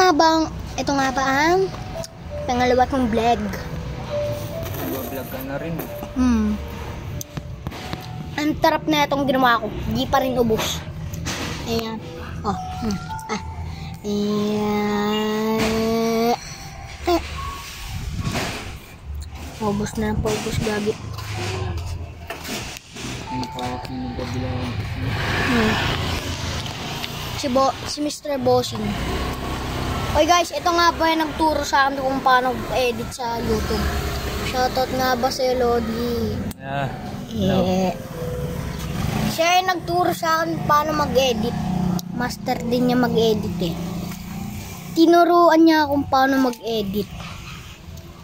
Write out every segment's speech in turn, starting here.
ito nga ba ang pangalawa kong vlog. Nag-vlog ka na rin. Ang tarap na itong ginawa ko. Di pa rin ubos. Ayan. Oh. Ayan. Ubos na po. Ubos gagi. Si Mr. Bossing. Okay guys, ito nga pa yung nagturo sa akin kung paano edit sa YouTube. Shoutout nga ba si Lodi? Siya yung nagturo sa akin paano mag-edit. Master din niya mag-edit eh. Tinuruan niya kung paano mag-edit.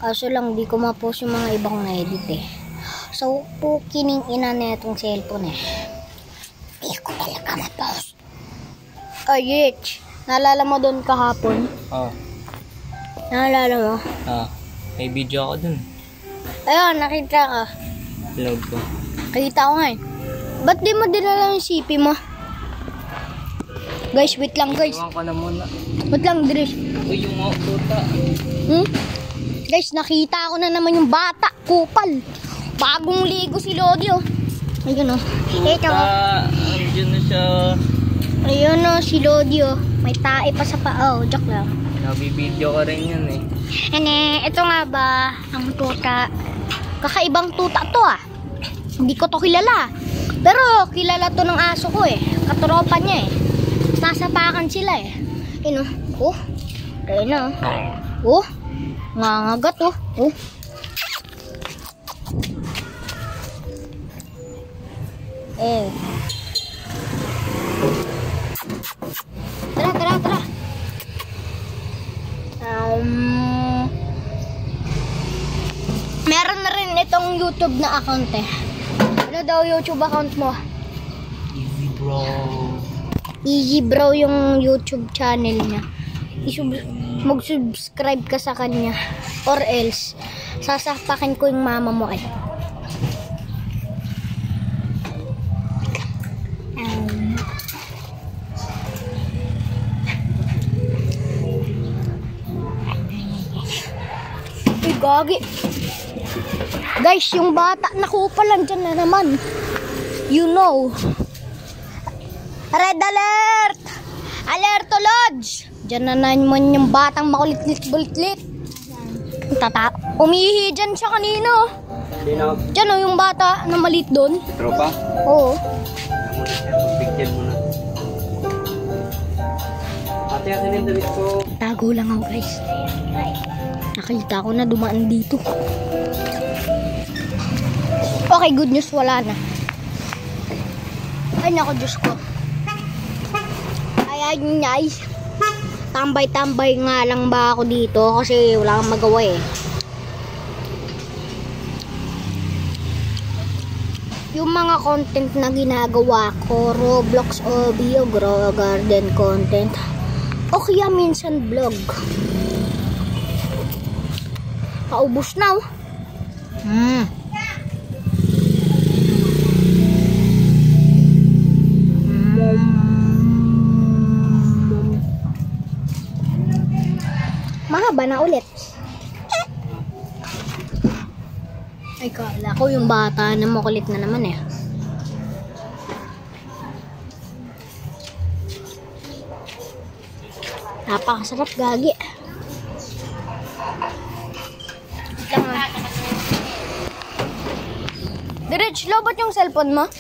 Kaso lang di ko ma-post yung mga ibang na-edit eh. So, kining ina na itong cellphone eh. Hindi ko talaga ma-post. Oh, Yitch. Naalala mo doon kahapon? Oo. Naalala mo? May video ako dun. Ayun, nakita ka. Vlog ko. Nakita ko nga eh. Ba't di mo dinala yung CP mo? Guys, wait lang guys. Iwan ko na muna. Wait lang, Dres. Uy, yung mga puta. Guys, nakita ko na naman yung bata. Kupal. Bagong ligo si Lodi oh. Ayun oh. Ito oh. Andiyan na siya. Ayun oh, si Lodi oh. May tae pa sa paa oh. Joke lang. Nabibideo ka rin yan eh. Ito nga ba ang tuta? Kakaibang tuta to ah. Hindi ko to kilala. Pero kilala to ng aso ko eh. Katropa niya eh. Sasapakan sila eh. Ayun oh. Oh. Ayun oh. Oh. Ngangagat oh. Oh. Tara. Meron na rin itong YouTube na account eh. Ano daw YouTube account mo? Easy Bro yung YouTube channel niya. Mag-subscribe ka sa kanya. Or else, sasapakin ko yung mama mo eh. Gagi. Guys, yung bata nakupal dyan na naman. You know. Red alert! Alerto Lodge! Dyan na naman yung batang makulit-lit-bulit-lit. Umihi dyan siya kanina. Dyan o yung bata na malit doon. Tropa? Oo. Picture mo na. Ate, asin yung damit ko. Tago lang ako guys. Nakita ko na dumaan dito. Okay, good news, wala na. Ay, naku, Diyos ko. Ay, tambay-tambay nga lang ba ako dito kasi wala kang magawa eh. Yung mga content na ginagawa ko, Roblox, Obio, Grow Garden content, o kaya minsan vlog. Paubos na oh. Mahaba na ulit. Ay, kala ko yung bata na makulit na naman eh. Napakasarap gagi. Direct, lobot yung cellphone mo?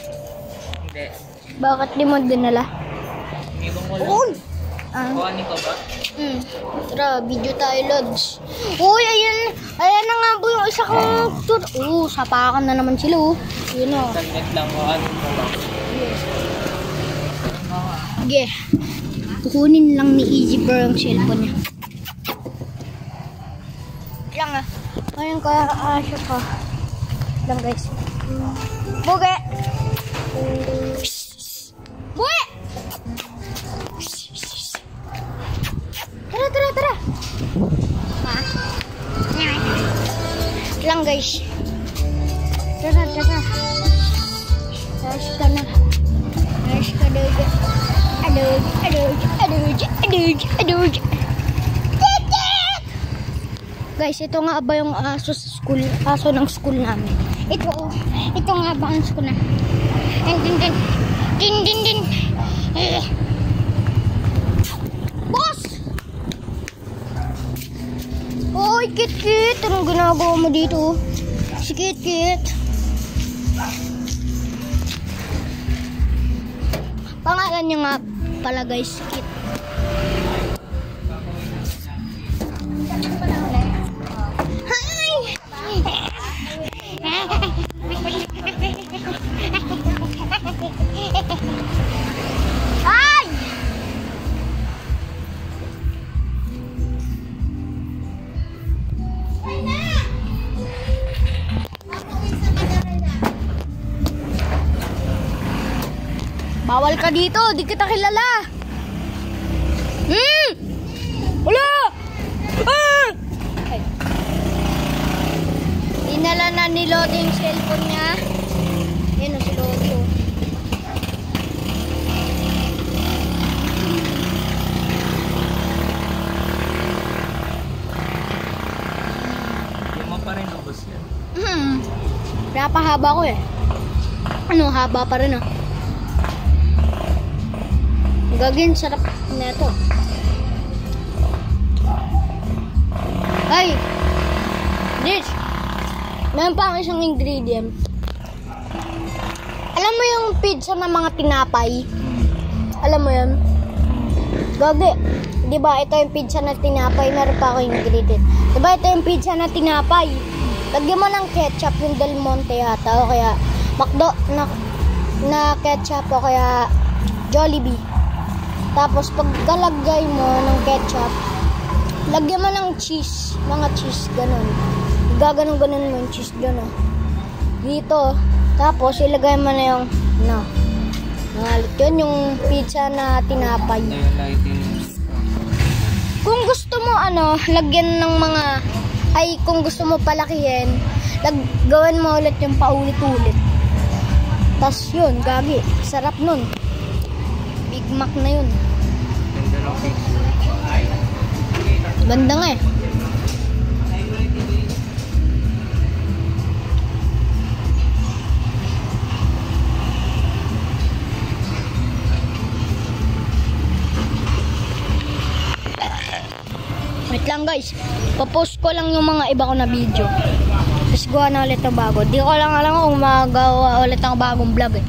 Hindi. Bakit di mo dinala? Ibang ko lang. Kuhanin ko ba? Tara, video tayo, Lods. Uy, ayan na nga po yung isa kong sapakan na naman sila oh. Yun oh. Saglit lang, kuhanin ko ba? Sige. Kukunin lang ni Easy Bro yung cellphone niya. Lang ah. Ayun kaya siya ka. Lang guys. Buge! Buge! Tara. Ha? Lang guys. Tara. Ayos ka na. Ayos ka na. Aduj. Guys, ito nga ba yung aso sa school, aso ng school namin. Ito nga ba ang school na? Din. Boss! Oy, Kit, anong ginagawa mo dito? Si Kit. Pangalan niya nga pala guys, Kit. Ay! Bawal ka dito, di kita kilala. Wala! Ay. Dinala na ni Lodi yung cellphone niya. Yan o si Lodi. Luma pa rin ubos yan. Napahaba ko eh. Ano, haba pa rin ah. Gagin, sarap na ito. Ay! This! Meron pa ang isang ingredient. Alam mo yung pizza ng mga tinapay? Alam mo yun? Gagi. Diba ito yung pizza na tinapay? Meron pa ako ingredient. Diba ito yung pizza na tinapay? Lagyan mo ng ketchup, yung Del Monte yata. O kaya McDo na ketchup o kaya Jollibee. Tapos pagkalagay mo ng ketchup, lagyan mo ng cheese, mga cheese, ganun. Gaganon-ganon mo yung cheese dyan, oh. Dito, tapos ilagay mo na yung, yun yung pizza na tinapay. Kung gusto mo, lagyan ng mga, kung gusto mo palakihin, gawin mo ulit yung paulit-ulit. Tapos yun, gagi, sarap nun. Big Mac na yun. Ganda nga eh. Wait lang guys. Papost ko lang yung mga iba ko na video. Tapos gawa na ulit ng bago. Di ko lang alam kung magawa ulit ng bagong vlog eh.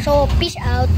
So, peace out.